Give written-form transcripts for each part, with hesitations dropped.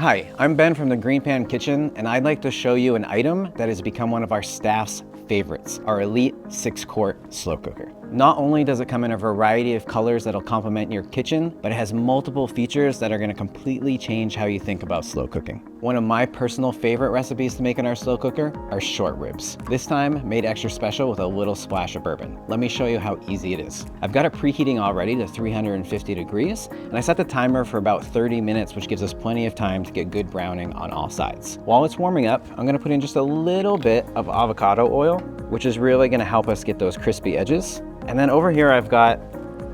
Hi, I'm Ben from the GreenPan Kitchen, and I'd like to show you an item that has become one of our staff's favorites, our Elite 6-quart slow cooker. Not only does it come in a variety of colors that'll complement your kitchen, but it has multiple features that are going to completely change how you think about slow cooking. One of my personal favorite recipes to make in our slow cooker are short ribs. This time made extra special with a little splash of bourbon. Let me show you how easy it is. I've got it preheating already to 350 degrees, and I set the timer for about 30 minutes, which gives us plenty of time to get good browning on all sides. While it's warming up, I'm going to put in just a little bit of avocado oil, which is really going to help us get those crispy edges. And then over here I've got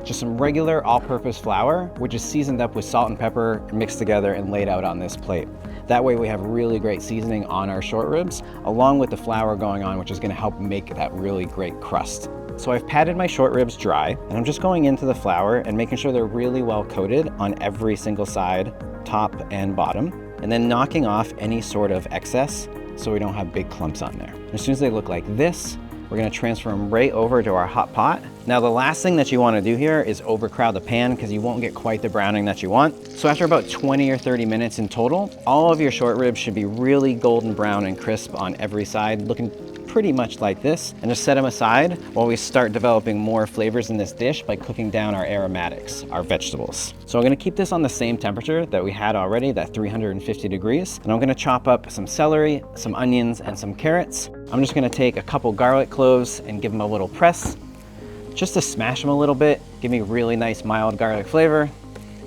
just some regular all-purpose flour, which is seasoned up with salt and pepper, mixed together and laid out on this plate. That way we have really great seasoning on our short ribs, along with the flour going on, which is going to help make that really great crust. So I've patted my short ribs dry, and I'm just going into the flour and making sure they're really well coated on every single side, top and bottom, and then knocking off any sort of excess so we don't have big clumps on there. As soon as they look like this, we're gonna transfer them right over to our hot pot. Now the last thing that you wanna do here is overcrowd the pan because you won't get quite the browning that you want. So after about 20 or 30 minutes in total, all of your short ribs should be really golden brown and crisp on every side, looking pretty much like this, and just set them aside while we start developing more flavors in this dish by cooking down our aromatics, our vegetables. So I'm gonna keep this on the same temperature that we had already, that 350 degrees, and I'm gonna chop up some celery, some onions, and some carrots. I'm just gonna take a couple garlic cloves and give them a little press, just to smash them a little bit, give me really nice mild garlic flavor,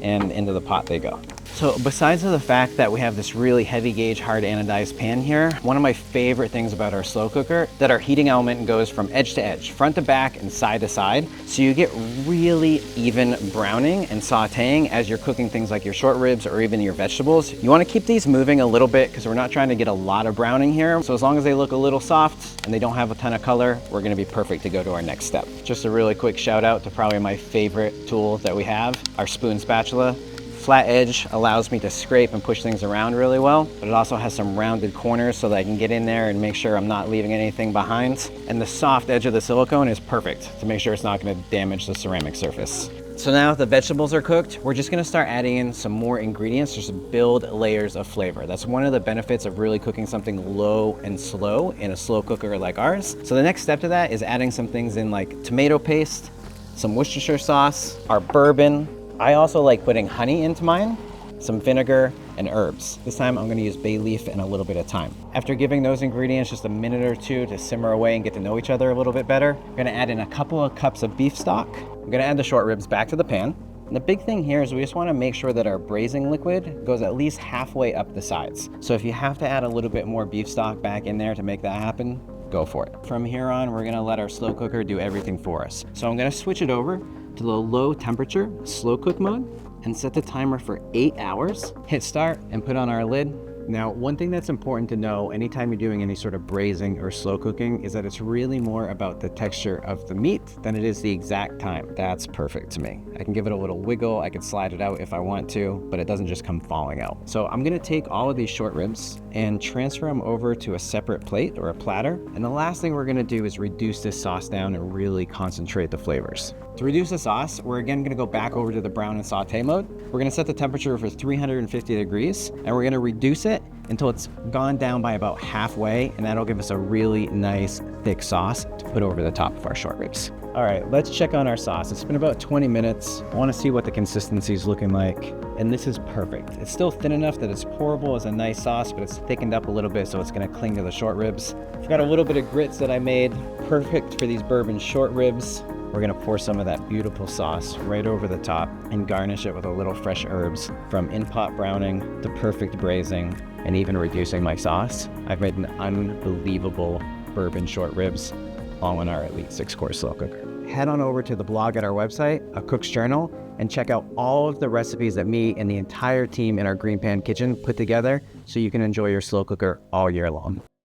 and into the pot they go. So besides the fact that we have this really heavy gauge, hard anodized pan here, one of my favorite things about our slow cooker, that our heating element goes from edge to edge, front to back and side to side. So you get really even browning and sauteing as you're cooking things like your short ribs or even your vegetables. You wanna keep these moving a little bit because we're not trying to get a lot of browning here. So as long as they look a little soft and they don't have a ton of color, we're gonna be perfect to go to our next step. Just a really quick shout out to probably my favorite tool that we have, our spoon spatula. Flat edge allows me to scrape and push things around really well, but it also has some rounded corners so that I can get in there and make sure I'm not leaving anything behind. And the soft edge of the silicone is perfect to make sure it's not going to damage the ceramic surface. So now the vegetables are cooked, we're just going to start adding in some more ingredients just to build layers of flavor. That's one of the benefits of really cooking something low and slow in a slow cooker like ours. So the next step to that is adding some things in like tomato paste, some Worcestershire sauce, our bourbon. I also like putting honey into mine, some vinegar, and herbs. This time I'm gonna use bay leaf and a little bit of thyme. After giving those ingredients just a minute or two to simmer away and get to know each other a little bit better, I'm gonna add in a couple of cups of beef stock. I'm gonna add the short ribs back to the pan. And the big thing here is we just wanna make sure that our braising liquid goes at least halfway up the sides. So if you have to add a little bit more beef stock back in there to make that happen, go for it. From here on, we're gonna let our slow cooker do everything for us. So I'm gonna switch it over to the low temperature slow cook mode and set the timer for 8 hours. Hit start and put on our lid. Now, one thing that's important to know anytime you're doing any sort of braising or slow cooking is that it's really more about the texture of the meat than it is the exact time. That's perfect to me. I can give it a little wiggle, I can slide it out if I want to, but it doesn't just come falling out. So I'm gonna take all of these short ribs and transfer them over to a separate plate or a platter. And the last thing we're gonna do is reduce this sauce down and really concentrate the flavors. To reduce the sauce, we're again gonna go back over to the brown and saute mode. We're gonna set the temperature for 350 degrees, and we're gonna reduce it until it's gone down by about halfway, and that'll give us a really nice thick sauce to put over the top of our short ribs. All right, let's check on our sauce. It's been about 20 minutes. I wanna see what the consistency is looking like, and this is perfect. It's still thin enough that it's pourable as a nice sauce, but it's thickened up a little bit, so it's gonna cling to the short ribs. I've got a little bit of grits that I made, perfect for these bourbon short ribs. We're gonna pour some of that beautiful sauce right over the top and garnish it with a little fresh herbs. From in-pot browning to perfect braising and even reducing my sauce, I've made an unbelievable bourbon short ribs all in our Elite 6-quart slow cooker. Head on over to the blog at our website, A Cook's Journal, and check out all of the recipes that me and the entire team in our GreenPan kitchen put together so you can enjoy your slow cooker all year long.